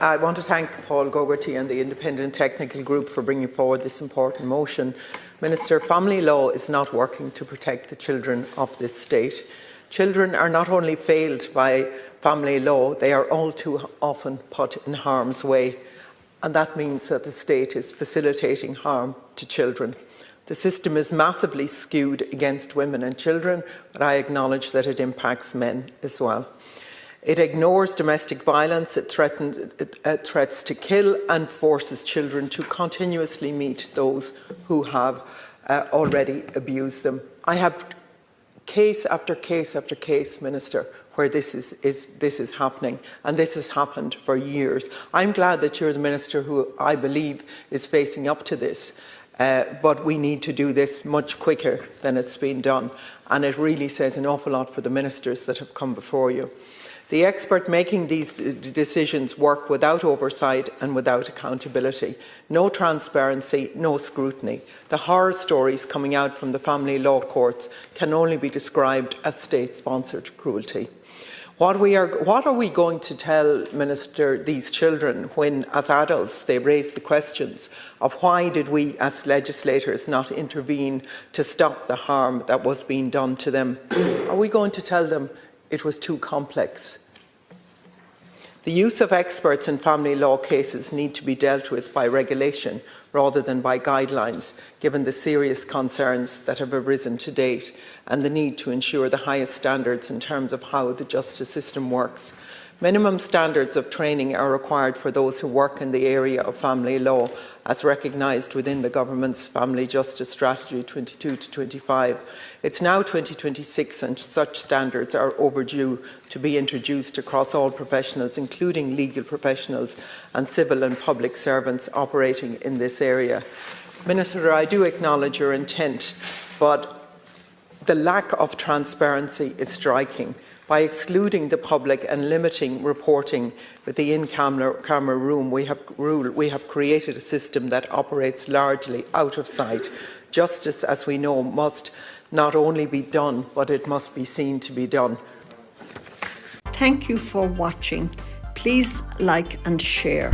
I want to thank Paul Gogarty and the Independent Technical Group for bringing forward this important motion. Minister, family law is not working to protect the children of this state. Children are not only failed by family law, they are all too often put in harm's way. And that means that the state is facilitating harm to children. The system is massively skewed against women and children, but I acknowledge that it impacts men as well. It ignores domestic violence, it threats to kill and forces children to continuously meet those who have already abused them. I have case after case after case, Minister, where this is happening, and this has happened for years. I'm glad that you're the Minister who I believe is facing up to this, but we need to do this much quicker than it's been done, and it really says an awful lot for the ministers that have come before you. The expert making these decisions work without oversight and without accountability. No transparency, no scrutiny. The horror stories coming out from the family law courts can only be described as state-sponsored cruelty. What are we going to tell, Minister, these children when, as adults, they raise the questions of why did we, as legislators, not intervene to stop the harm that was being done to them? Are we going to tell them it was too complex? The use of experts in family law cases need to be dealt with by regulation rather than by guidelines, given the serious concerns that have arisen to date and the need to ensure the highest standards in terms of how the justice system works. Minimum standards of training are required for those who work in the area of family law, as recognised within the Government's Family Justice Strategy 22 to 25. It's now 2026 and such standards are overdue to be introduced across all professionals, including legal professionals and civil and public servants operating in this area. Minister, I do acknowledge your intent, but the lack of transparency is striking. By excluding the public and limiting reporting with the in-camera room, we have created a system that operates largely out of sight. Justice, as we know, must not only be done, but it must be seen to be done. Thank you for watching. Please like and share.